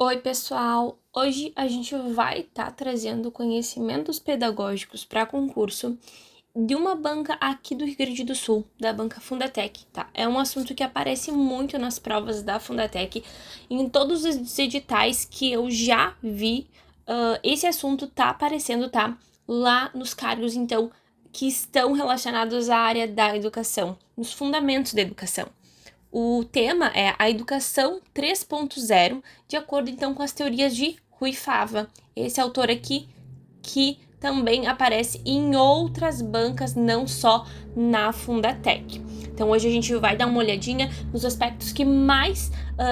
Oi, pessoal! Hoje a gente vai estar trazendo conhecimentos pedagógicos para concurso de uma banca aqui do Rio Grande do Sul, da banca Fundatec, tá? É um assunto que aparece muito nas provas da Fundatec, em todos os editais que eu já vi, esse assunto tá aparecendo, tá? Lá nos cargos, então, que estão relacionados à área da educação, nos fundamentos da educação. O tema é a educação 3.0, de acordo então com as teorias de Rui Fava, esse autor aqui que também aparece em outras bancas, não só na Fundatec. Então hoje a gente vai dar uma olhadinha nos aspectos que mais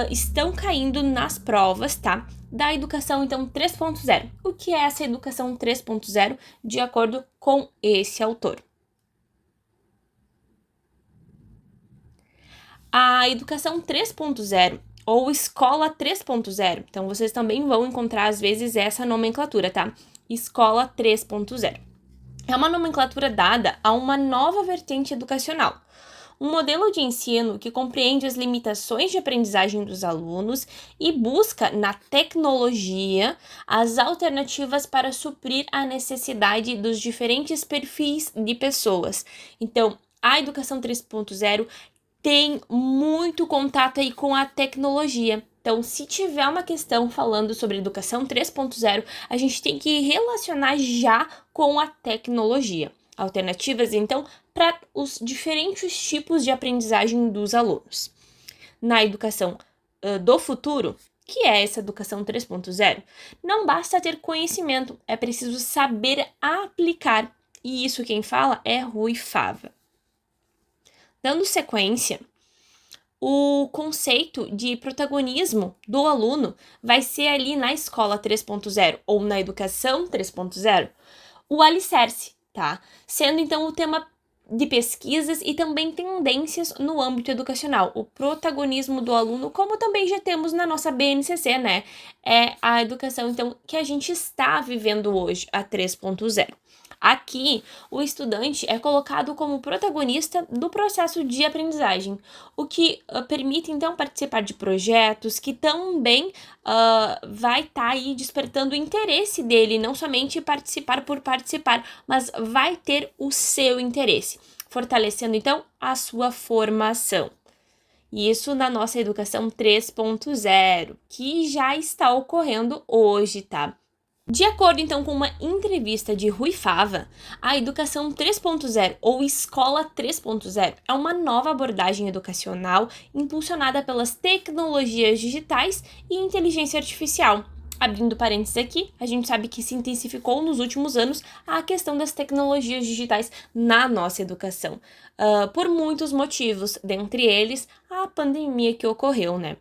estão caindo nas provas, tá? Da educação, então, 3.0. O que é essa educação 3.0, de acordo com esse autor? A educação 3.0 ou escola 3.0, então vocês também vão encontrar às vezes essa nomenclatura, tá? Escola 3.0. É uma nomenclatura dada a uma nova vertente educacional. Um modelo de ensino que compreende as limitações de aprendizagem dos alunos e busca na tecnologia as alternativas para suprir a necessidade dos diferentes perfis de pessoas. Então, a educação 3.0 tem muito contato aí com a tecnologia. Então, se tiver uma questão falando sobre educação 3.0, a gente tem que relacionar já com a tecnologia. Alternativas, então, para os diferentes tipos de aprendizagem dos alunos. Na educação do futuro, que é essa educação 3.0, não basta ter conhecimento, é preciso saber aplicar. E isso quem fala é Rui Fava. Dando sequência, o conceito de protagonismo do aluno vai ser ali na escola 3.0 ou na educação 3.0 o alicerce, tá? Sendo então o tema de pesquisas e também tendências no âmbito educacional. O protagonismo do aluno, como também já temos na nossa BNCC, né? É a educação, então, que a gente está vivendo hoje, a 3.0. Aqui, o estudante é colocado como protagonista do processo de aprendizagem, o que permite, então, participar de projetos que também vai estar aí despertando o interesse dele, não somente participar por participar, mas vai ter o seu interesse, fortalecendo, então, a sua formação. Isso na nossa educação 3.0, que já está ocorrendo hoje, tá? De acordo, então, com uma entrevista de Rui Fava, a educação 3.0 ou escola 3.0 é uma nova abordagem educacional impulsionada pelas tecnologias digitais e inteligência artificial. Abrindo parênteses aqui, a gente sabe que se intensificou nos últimos anos a questão das tecnologias digitais na nossa educação, por muitos motivos, dentre eles a pandemia que ocorreu, né?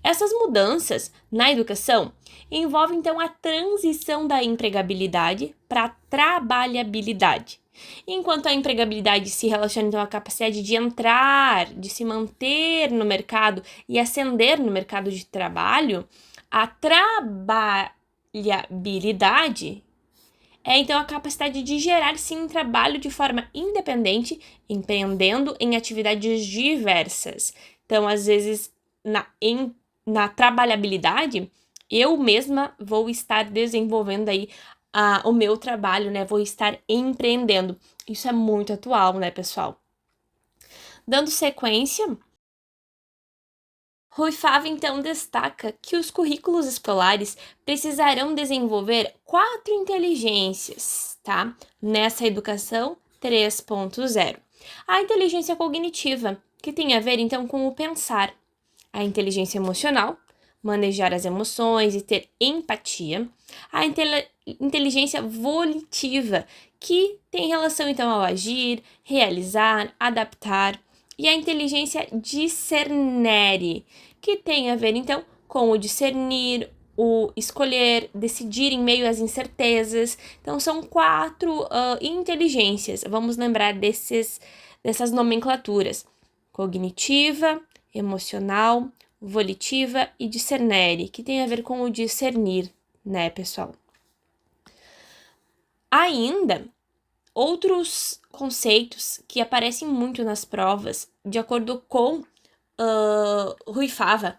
Essas mudanças na educação envolvem então a transição da empregabilidade para a trabalhabilidade. Enquanto a empregabilidade se relaciona então à capacidade de entrar, de se manter no mercado e ascender no mercado de trabalho, a trabalhabilidade é então a capacidade de gerar sim um trabalho de forma independente, empreendendo em atividades diversas. Então, às vezes, na trabalhabilidade, eu mesma vou estar desenvolvendo aí o meu trabalho, né? Vou estar empreendendo. Isso é muito atual, né, pessoal? Dando sequência, Rui Fava, então, destaca que os currículos escolares precisarão desenvolver 4 inteligências, tá? Nessa educação 3.0. A inteligência cognitiva, que tem a ver, então, com o pensar. A inteligência emocional, manejar as emoções e ter empatia. A inteligência volitiva, que tem relação, então, ao agir, realizar, adaptar. E a inteligência discernere, que tem a ver, então, com o discernir, o escolher, decidir em meio às incertezas. Então, são 4 inteligências. Vamos lembrar dessas nomenclaturas: cognitiva, emocional, volitiva e discernere, que tem a ver com o discernir, né, pessoal? Ainda, outros conceitos que aparecem muito nas provas, de acordo com Rui Fava,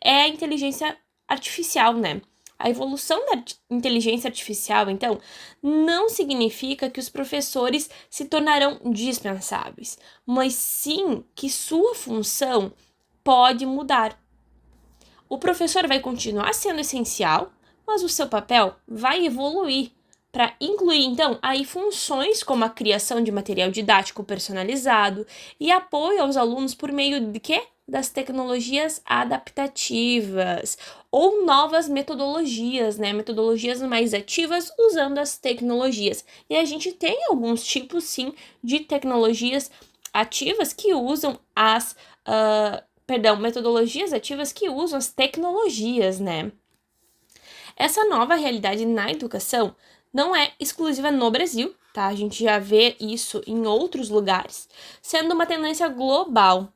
é a inteligência artificial, né? A evolução da inteligência artificial, então, não significa que os professores se tornarão dispensáveis, mas sim que sua função pode mudar. O professor vai continuar sendo essencial, mas o seu papel vai evoluir para incluir, então, aí funções como a criação de material didático personalizado e apoio aos alunos por meio de quê? Das tecnologias adaptativas ou novas metodologias, né? Metodologias mais ativas usando as tecnologias. E a gente tem alguns tipos, sim, de tecnologias ativas que usam metodologias ativas que usam as tecnologias, né? Essa nova realidade na educação não é exclusiva no Brasil, tá? A gente já vê isso em outros lugares, sendo uma tendência global.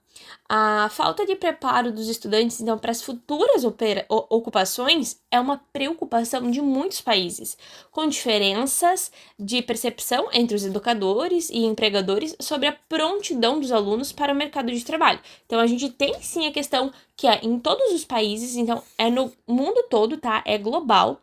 A falta de preparo dos estudantes, então, para as futuras ocupações é uma preocupação de muitos países, com diferenças de percepção entre os educadores e empregadores sobre a prontidão dos alunos para o mercado de trabalho. Então, a gente tem sim a questão que é em todos os países, então, é no mundo todo, tá? É global.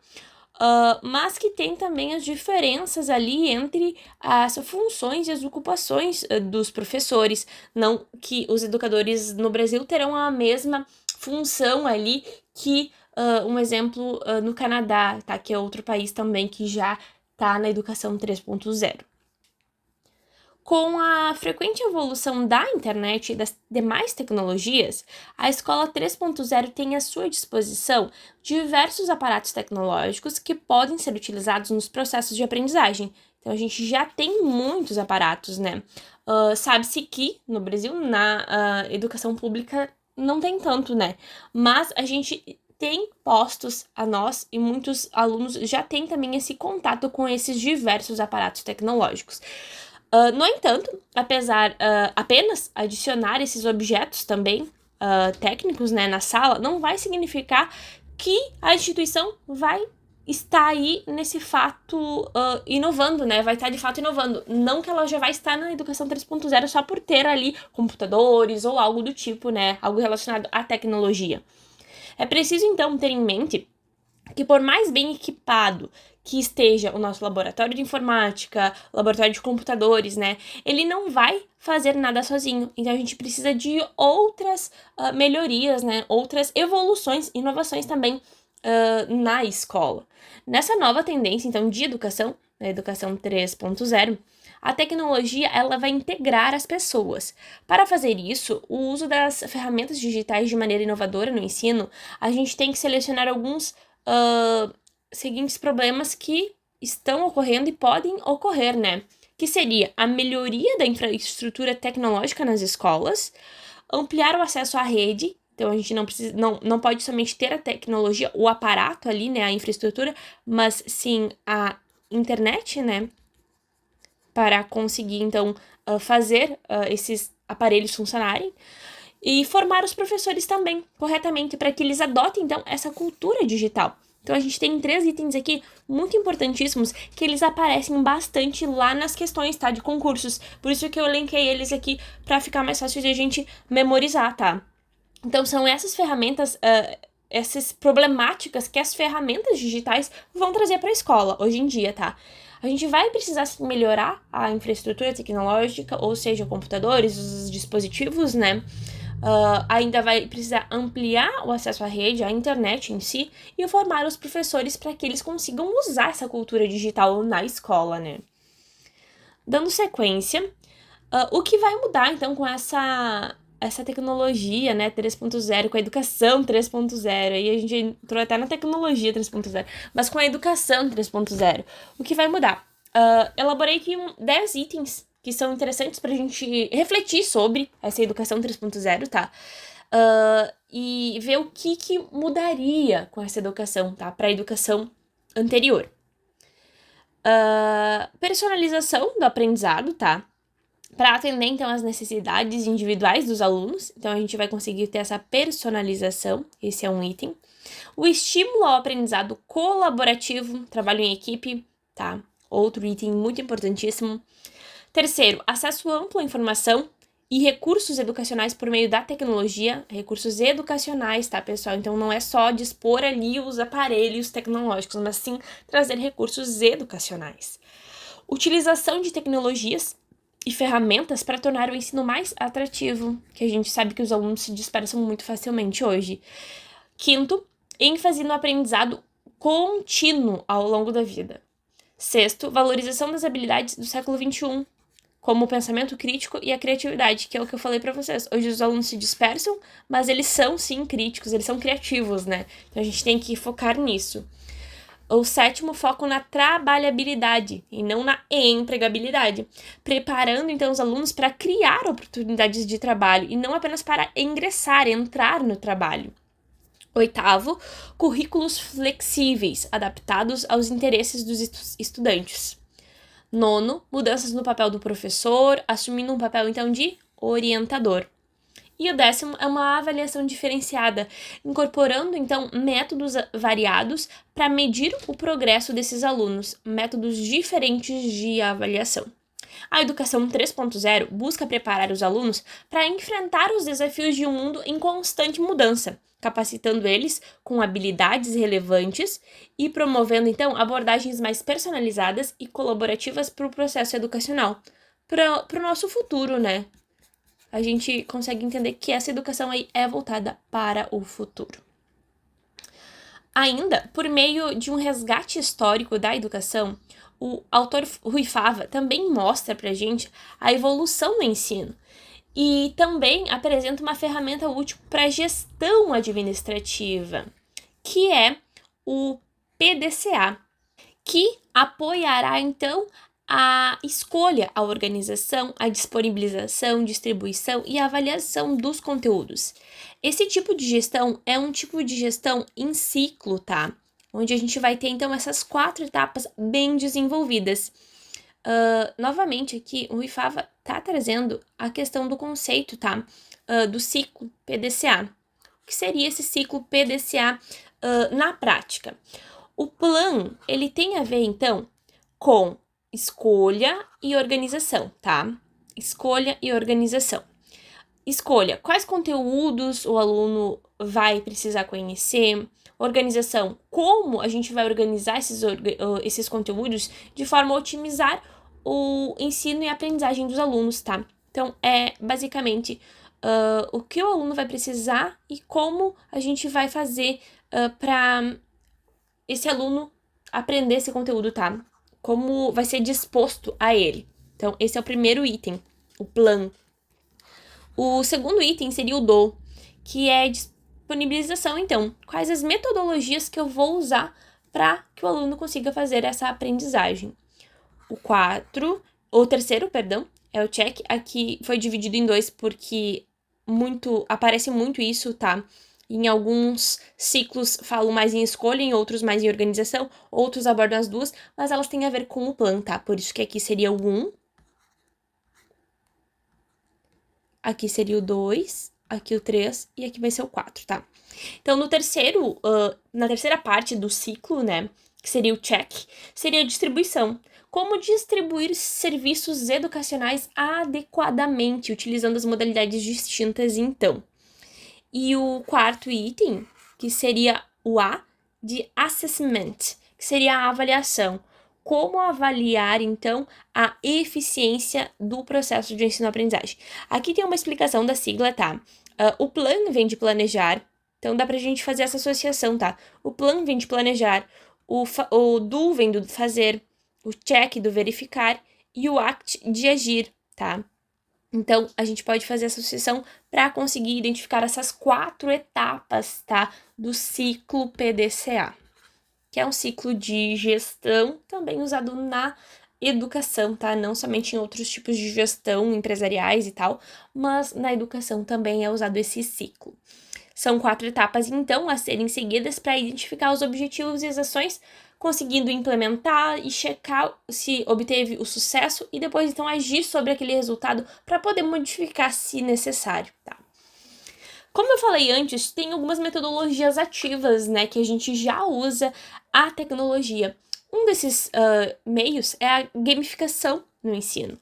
Mas que tem também as diferenças ali entre as funções e as ocupações dos professores, não que os educadores no Brasil terão a mesma função ali que um exemplo no Canadá, tá? Que é outro país também que já está na educação 3.0. Com a frequente evolução da internet e das demais tecnologias, a Escola 3.0 tem à sua disposição diversos aparatos tecnológicos que podem ser utilizados nos processos de aprendizagem. Então, a gente já tem muitos aparatos, né? Sabe-se que no Brasil, na educação pública, não tem tanto, né? Mas a gente tem postos a nós e muitos alunos já têm também esse contato com esses diversos aparatos tecnológicos. No entanto, apesar apenas adicionar esses objetos também técnicos, né, na sala, não vai significar que a instituição vai estar aí nesse fato inovando, né? Vai estar de fato inovando. Não que ela já vai estar na educação 3.0 só por ter ali computadores ou algo do tipo, né? Algo relacionado à tecnologia. É preciso, então, ter em mente que por mais bem equipado que esteja o nosso laboratório de informática, laboratório de computadores, né, ele não vai fazer nada sozinho. Então a gente precisa de outras melhorias, né, outras evoluções, inovações também na escola. Nessa nova tendência, então, de educação, na educação 3.0, a tecnologia ela vai integrar as pessoas. Para fazer isso, o uso das ferramentas digitais de maneira inovadora no ensino, a gente tem que selecionar alguns seguintes problemas que estão ocorrendo e podem ocorrer, né? Que seria a melhoria da infraestrutura tecnológica nas escolas, ampliar o acesso à rede. Então, a gente não pode somente ter a tecnologia, o aparato ali, né, a infraestrutura, mas sim a internet, né, para conseguir, então, fazer esses aparelhos funcionarem. E formar os professores também, corretamente, para que eles adotem, então, essa cultura digital. Então, a gente tem 3 itens aqui muito importantíssimos que eles aparecem bastante lá nas questões, tá? De concursos. Por isso que eu elenquei eles aqui para ficar mais fácil de a gente memorizar, tá? Então, são essas ferramentas, essas problemáticas que as ferramentas digitais vão trazer para a escola hoje em dia, tá? A gente vai precisar melhorar a infraestrutura tecnológica, ou seja, computadores, os dispositivos, né? Ainda vai precisar ampliar o acesso à rede, à internet em si, e formar os professores para que eles consigam usar essa cultura digital na escola, né? Dando sequência, o que vai mudar, então, com essa tecnologia, né, 3.0, com a educação 3.0, aí a gente entrou até na tecnologia 3.0, mas com a educação 3.0, o que vai mudar? Elaborei aqui 10 itens que são interessantes pra gente refletir sobre essa educação 3.0, tá? E ver o que mudaria com essa educação, tá? Pra educação anterior. Personalização do aprendizado, tá? Para atender, então, as necessidades individuais dos alunos. Então, a gente vai conseguir ter essa personalização. Esse é um item. O estímulo ao aprendizado colaborativo, trabalho em equipe, tá? Outro item muito importantíssimo. Terceiro, acesso amplo à informação e recursos educacionais por meio da tecnologia, recursos educacionais, tá, pessoal? Então, não é só dispor ali os aparelhos tecnológicos, mas sim trazer recursos educacionais. Utilização de tecnologias e ferramentas para tornar o ensino mais atrativo, que a gente sabe que os alunos se dispersam muito facilmente hoje. Quinto, ênfase no aprendizado contínuo ao longo da vida. Sexto, valorização das habilidades do século XXI, como o pensamento crítico e a criatividade, que é o que eu falei para vocês. Hoje os alunos se dispersam, mas eles são sim críticos, eles são criativos, né? Então a gente tem que focar nisso. O sétimo, foco na trabalhabilidade e não na empregabilidade, preparando então os alunos para criar oportunidades de trabalho e não apenas para ingressar, entrar no trabalho. Oitavo, currículos flexíveis, adaptados aos interesses dos estudantes. Nono, mudanças no papel do professor, assumindo um papel então de orientador. E o décimo é uma avaliação diferenciada, incorporando, então, métodos variados para medir o progresso desses alunos, métodos diferentes de avaliação. A educação 3.0 busca preparar os alunos para enfrentar os desafios de um mundo em constante mudança, capacitando eles com habilidades relevantes e promovendo, então, abordagens mais personalizadas e colaborativas para o processo educacional, para o nosso futuro, né? A gente consegue entender que essa educação aí é voltada para o futuro. Ainda, por meio de um resgate histórico da educação, o autor Rui Fava também mostra pra gente a evolução do ensino e também apresenta uma ferramenta útil para gestão administrativa, que é o PDCA, que apoiará então a escolha, a organização, a disponibilização, distribuição e avaliação dos conteúdos. Esse tipo de gestão é um tipo de gestão em ciclo, tá? Onde a gente vai ter, então, essas 4 etapas bem desenvolvidas. Novamente, aqui, o Rifava tá trazendo a questão do conceito, tá? Do ciclo PDCA. O que seria esse ciclo PDCA na prática? O plan, ele tem a ver, então, com escolha e organização, tá? Escolha e organização. Escolha quais conteúdos o aluno vai precisar conhecer. Organização, como a gente vai organizar esses conteúdos de forma a otimizar o ensino e a aprendizagem dos alunos, tá? Então, é basicamente o que o aluno vai precisar e como a gente vai fazer para esse aluno aprender esse conteúdo, tá? Como vai ser disposto a ele. Então, esse é o primeiro item, o plano. O segundo item seria o do, que é disponibilização, então. Quais as metodologias que eu vou usar para que o aluno consiga fazer essa aprendizagem. O terceiro, é o check. Aqui foi dividido em 2 porque aparece muito isso, tá? Em alguns ciclos falam mais em escolha, em outros mais em organização, outros abordam as duas, mas elas têm a ver com o plano, tá? Por isso que aqui seria o 1, aqui seria o 2, aqui o 3 e aqui vai ser o 4, tá? Então, na terceira parte do ciclo, né, que seria o check, seria a distribuição. Como distribuir serviços educacionais adequadamente, utilizando as modalidades distintas, então. E o quarto item, que seria o A, de assessment, que seria a avaliação. Como avaliar, então, a eficiência do processo de ensino-aprendizagem. Aqui tem uma explicação da sigla, tá? O plan vem de planejar, então dá pra gente fazer essa associação, tá? O plan vem de planejar, o do vem do fazer, o check do verificar e o act de agir, tá? Então, a gente pode fazer essa associação para conseguir identificar essas 4 etapas, tá? Do ciclo PDCA, que é um ciclo de gestão também usado na educação, tá? Não somente em outros tipos de gestão empresariais e tal, mas na educação também é usado esse ciclo. São 4 etapas, então, a serem seguidas para identificar os objetivos e as ações, conseguindo implementar e checar se obteve o sucesso e depois, então, agir sobre aquele resultado para poder modificar se necessário, tá? Como eu falei antes, tem algumas metodologias ativas, né, que a gente já usa a tecnologia. Um desses meios é a gamificação no ensino.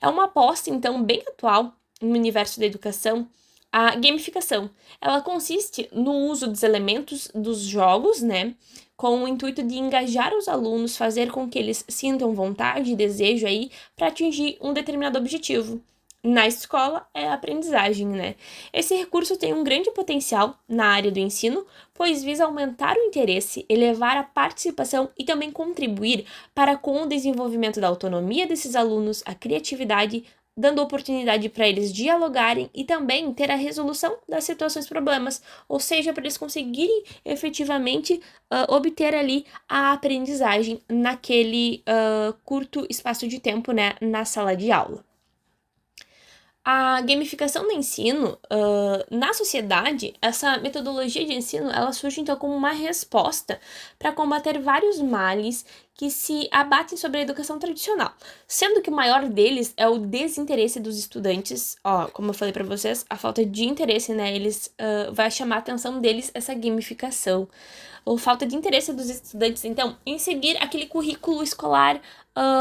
É uma aposta, então, bem atual no universo da educação, a gamificação. Ela consiste no uso dos elementos dos jogos, né, com o intuito de engajar os alunos, fazer com que eles sintam vontade e desejo aí para atingir um determinado objetivo. Na escola é a aprendizagem, né? Esse recurso tem um grande potencial na área do ensino, pois visa aumentar o interesse, elevar a participação e também contribuir para com o desenvolvimento da autonomia desses alunos, a criatividade, dando oportunidade para eles dialogarem e também ter a resolução das situações problemas, ou seja, para eles conseguirem efetivamente obter ali a aprendizagem naquele curto espaço de tempo, né, na sala de aula. A gamificação do ensino, na sociedade, essa metodologia de ensino, ela surge então como uma resposta para combater vários males que se abatem sobre a educação tradicional, sendo que o maior deles é o desinteresse dos estudantes. Como eu falei para vocês, a falta de interesse, né, vai chamar a atenção deles essa gamificação. Ou falta de interesse dos estudantes, então, em seguir aquele currículo escolar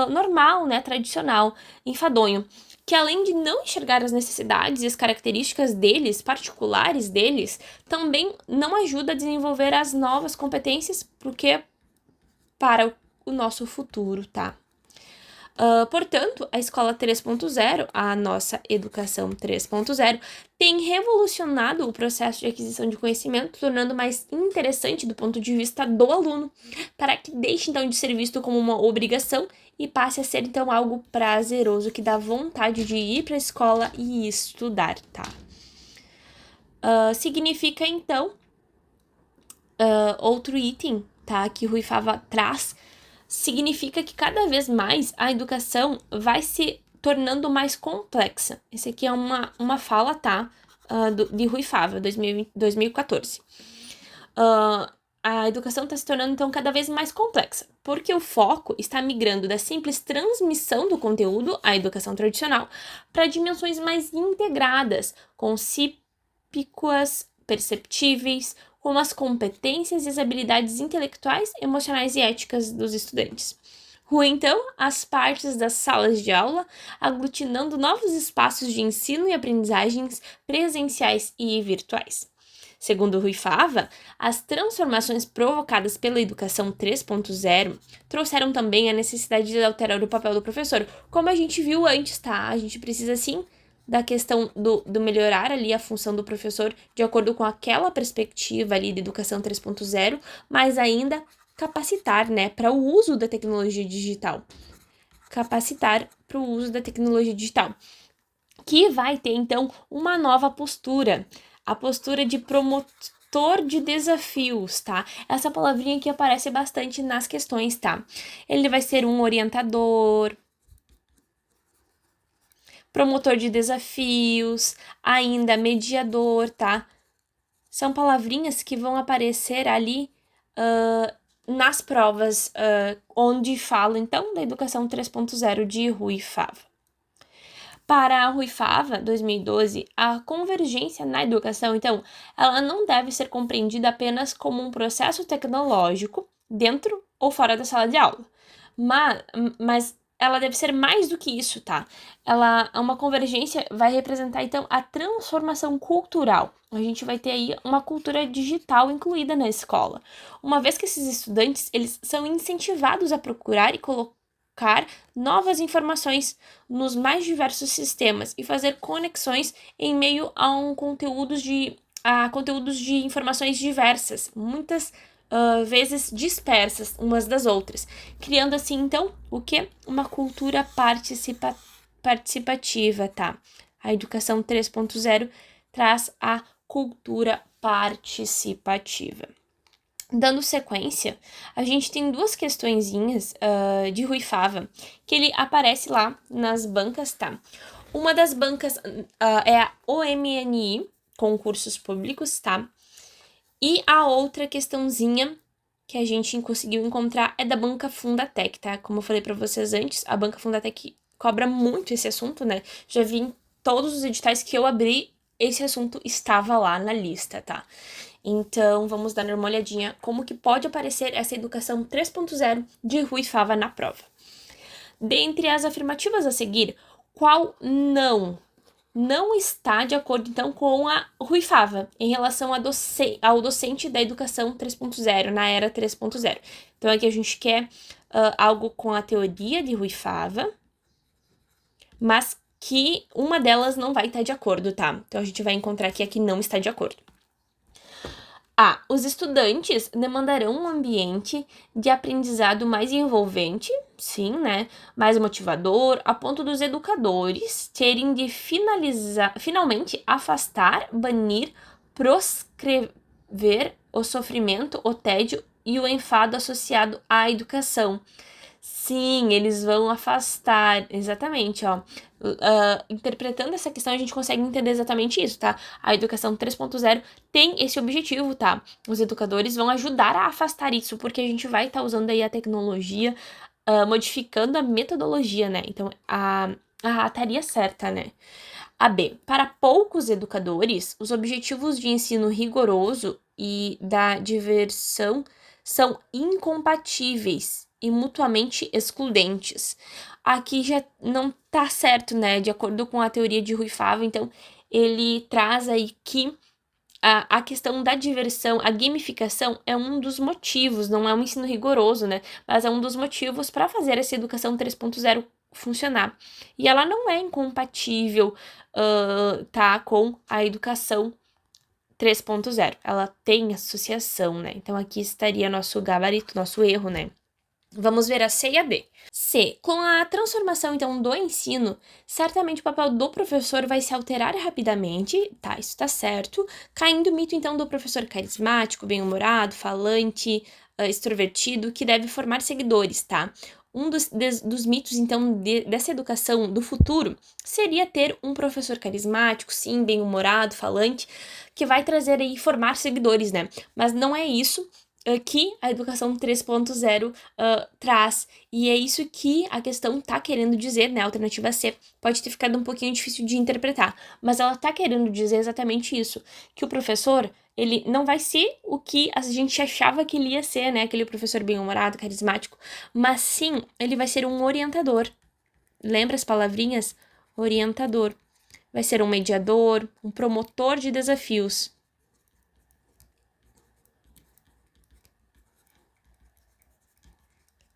normal, né, tradicional, enfadonho, que além de não enxergar as necessidades e as características deles, particulares deles, também não ajuda a desenvolver as novas competências, porque para o nosso futuro, tá? Portanto, a escola 3.0, a nossa educação 3.0, tem revolucionado o processo de aquisição de conhecimento, tornando mais interessante do ponto de vista do aluno, para que deixe então de ser visto como uma obrigação e passe a ser então algo prazeroso, que dá vontade de ir para a escola e estudar, tá? Significa então, outro item, tá, que Rui Fava traz, significa que cada vez mais a educação vai se tornando mais complexa. Esse aqui é uma fala, tá? De Rui Fava, 2014. A educação está se tornando, então, cada vez mais complexa, porque o foco está migrando da simples transmissão do conteúdo, a educação tradicional, para dimensões mais integradas, concípicuas, perceptíveis, como as competências e as habilidades intelectuais, emocionais e éticas dos estudantes. Rui, então, as partes das salas de aula, aglutinando novos espaços de ensino e aprendizagens presenciais e virtuais. Segundo Rui Fava, as transformações provocadas pela educação 3.0 trouxeram também a necessidade de alterar o papel do professor. Como a gente viu antes, tá? A gente precisa, sim, da questão do melhorar ali a função do professor de acordo com aquela perspectiva ali de educação 3.0, mas ainda capacitar, né, para o uso da tecnologia digital. Capacitar para o uso da tecnologia digital. Que vai ter, então, uma nova postura. A postura de promotor de desafios, tá? Essa palavrinha que aparece bastante nas questões, tá? Ele vai ser um orientador, promotor de desafios, ainda mediador, tá? São palavrinhas que vão aparecer ali nas provas, onde fala, então, da educação 3.0 de Rui Fava. Para Rui Fava, 2012, a convergência na educação, então, ela não deve ser compreendida apenas como um processo tecnológico dentro ou fora da sala de aula, mas ela deve ser mais do que isso, tá? Uma convergência vai representar, então, a transformação cultural. A gente vai ter aí uma cultura digital incluída na escola, uma vez que esses estudantes, eles são incentivados a procurar e colocar novas informações nos mais diversos sistemas e fazer conexões em meio a conteúdos de informações diversas, muitas vezes dispersas umas das outras, criando assim, então, o que? Uma cultura participativa, tá? A educação 3.0 traz a cultura participativa. Dando sequência, a gente tem duas questõezinhas de Rui Fava, que ele aparece lá nas bancas, tá? Uma das bancas é a OMNI, concursos públicos, tá? E a outra questãozinha que a gente conseguiu encontrar é da banca Fundatec, tá? Como eu falei para vocês antes, a banca Fundatec cobra muito esse assunto, né? Já vi em todos os editais que eu abri, esse assunto estava lá na lista, tá? Então, vamos dar uma olhadinha como que pode aparecer essa educação 3.0 de Rui Fava na prova. Dentre as afirmativas a seguir, qual não não está de acordo, então, com a Rui Fava, em relação ao docente da educação 3.0, na era 3.0. Então, aqui a gente quer algo com a teoria de Rui Fava, mas que uma delas não vai estar de acordo, tá? Então, a gente vai encontrar aqui a que não está de acordo. Os estudantes demandarão um ambiente de aprendizado mais envolvente, sim, né? Mais motivador, a ponto dos educadores terem de finalmente afastar, banir, proscrever o sofrimento, o tédio e o enfado associado à educação. Sim, eles vão afastar, exatamente, ó. Interpretando essa questão, a gente consegue entender exatamente isso, tá? A educação 3.0 tem esse objetivo, tá? Os educadores vão ajudar a afastar isso, porque a gente vai estar usando aí a tecnologia, modificando a metodologia, né? Então, estaria certa, né? A B. Para poucos educadores, os objetivos de ensino rigoroso e da diversão são incompatíveis e mutuamente excludentes. Aqui já não tá certo, né? De acordo com a teoria de Rui Fava, então ele traz aí que a questão da diversão, a gamificação é um dos motivos, não é um ensino rigoroso, né? Mas é um dos motivos para fazer essa educação 3.0 funcionar. E ela não é incompatível, tá, com a educação 3.0. Ela tem associação, né? Então aqui estaria nosso gabarito, nosso erro, né? Vamos ver a C e a D. C. Com a transformação, então, do ensino, certamente o papel do professor vai se alterar rapidamente, tá, isso tá certo, caindo o mito, então, do professor carismático, bem-humorado, falante, extrovertido, que deve formar seguidores, tá? Um dos mitos, então, dessa educação do futuro seria ter um professor carismático, sim, bem-humorado, falante, que vai trazer aí, formar seguidores, né? Mas não é isso que a educação 3.0 traz. E é isso que a questão tá querendo dizer, né? A alternativa C pode ter ficado um pouquinho difícil de interpretar, mas ela tá querendo dizer exatamente isso, que o professor, ele não vai ser o que a gente achava que ele ia ser, né? Aquele professor bem-humorado, carismático, mas sim, ele vai ser um orientador. Lembra as palavrinhas? Orientador. Vai ser um mediador, um promotor de desafios.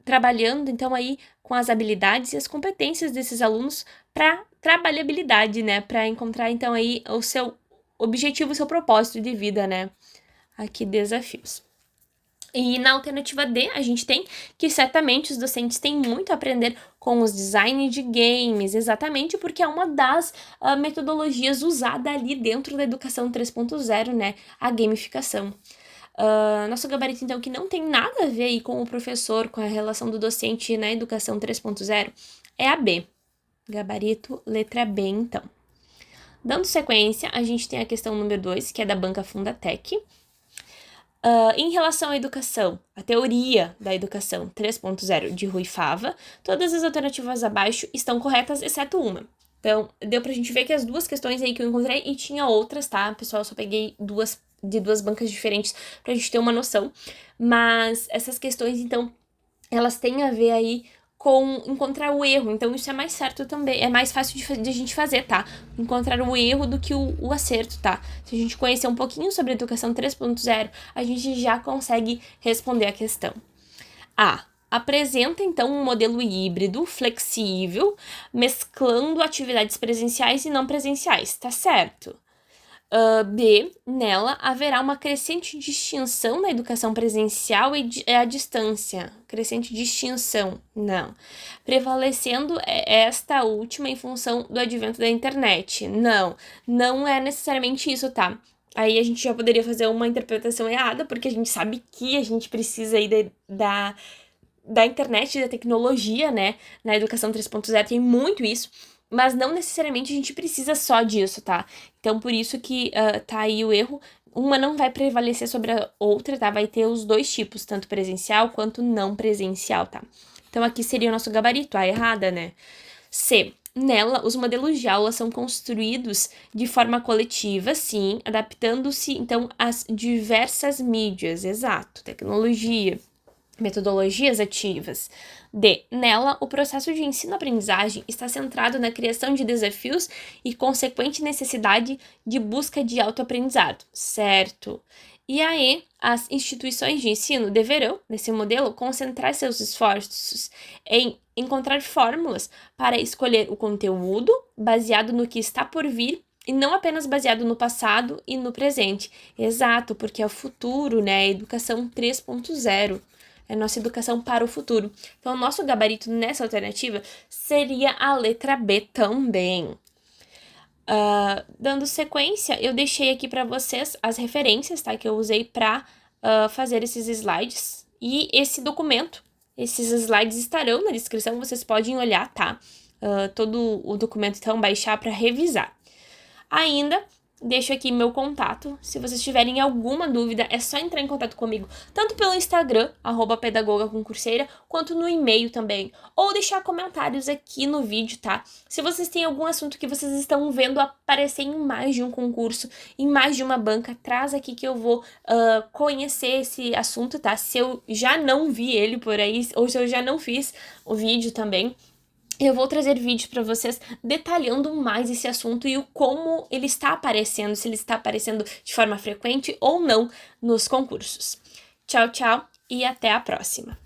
Trabalhando, então, aí com as habilidades e as competências desses alunos para trabalhabilidade, né? Para encontrar, então, aí o seu objetivo, o seu propósito de vida, né? Aqui, desafios. E na alternativa D, a gente tem que certamente os docentes têm muito a aprender com os designs de games, exatamente porque é uma das metodologias usada ali dentro da educação 3.0, né? A gamificação. Nosso gabarito, então, que não tem nada a ver aí com o professor, com a relação do docente na educação 3.0, é a B. Gabarito, letra B, então. Dando sequência, a gente tem a questão número 2, que é da Banca Fundatec. Em relação à educação, a teoria da educação 3.0 de Rui Fava, todas as alternativas abaixo estão corretas, exceto uma. Então, deu pra gente ver que as duas questões aí que eu encontrei, e tinha outras, tá? Pessoal, eu só peguei de duas bancas diferentes pra gente ter uma noção. Mas essas questões, então, elas têm a ver aí com encontrar o erro. Então, isso é mais certo também. É mais fácil de a gente fazer, tá? Encontrar o erro do que o acerto, tá? Se a gente conhecer um pouquinho sobre a educação 3.0, a gente já consegue responder a questão. Apresenta, então, um modelo híbrido, flexível, mesclando atividades presenciais e não presenciais, tá certo? B, nela haverá uma crescente distinção na educação presencial e à distância. Crescente distinção, não. Prevalecendo esta última em função do advento da internet. Não é necessariamente isso, tá? Aí a gente já poderia fazer uma interpretação errada, porque a gente sabe que a gente precisa aí da internet, da tecnologia, né? Na educação 3.0 tem muito isso, mas não necessariamente a gente precisa só disso, tá? Então, por isso que tá aí o erro. Uma não vai prevalecer sobre a outra, tá? Vai ter os dois tipos, tanto presencial quanto não presencial, tá? Então, aqui seria o nosso gabarito, a errada, né? C. Nela, os modelos de aula são construídos de forma coletiva, sim, adaptando-se, então, às diversas mídias, exato, tecnologia. Metodologias ativas. D. Nela, o processo de ensino-aprendizagem está centrado na criação de desafios e consequente necessidade de busca de autoaprendizado. Certo. E aí, as instituições de ensino deverão, nesse modelo, concentrar seus esforços em encontrar fórmulas para escolher o conteúdo baseado no que está por vir e não apenas baseado no passado e no presente. Exato, porque é o futuro, né? A educação 3.0. É a nossa educação para o futuro. Então, o nosso gabarito nessa alternativa seria a letra B também. Dando sequência, eu deixei aqui para vocês as referências, tá? Que eu usei para fazer esses slides. E esse documento, esses slides estarão na descrição, vocês podem olhar, tá? Todo o documento, então, baixar para revisar. Ainda deixo aqui meu contato. Se vocês tiverem alguma dúvida, é só entrar em contato comigo, tanto pelo Instagram, @pedagogaconcurseira, quanto no e-mail também. Ou deixar comentários aqui no vídeo, tá? Se vocês têm algum assunto que vocês estão vendo aparecer em mais de um concurso, em mais de uma banca, traz aqui que eu vou conhecer esse assunto, tá? Se eu já não vi ele por aí, ou se eu já não fiz o vídeo também, eu vou trazer vídeos para vocês detalhando mais esse assunto e o como ele está aparecendo, se ele está aparecendo de forma frequente ou não nos concursos. Tchau, tchau e até a próxima!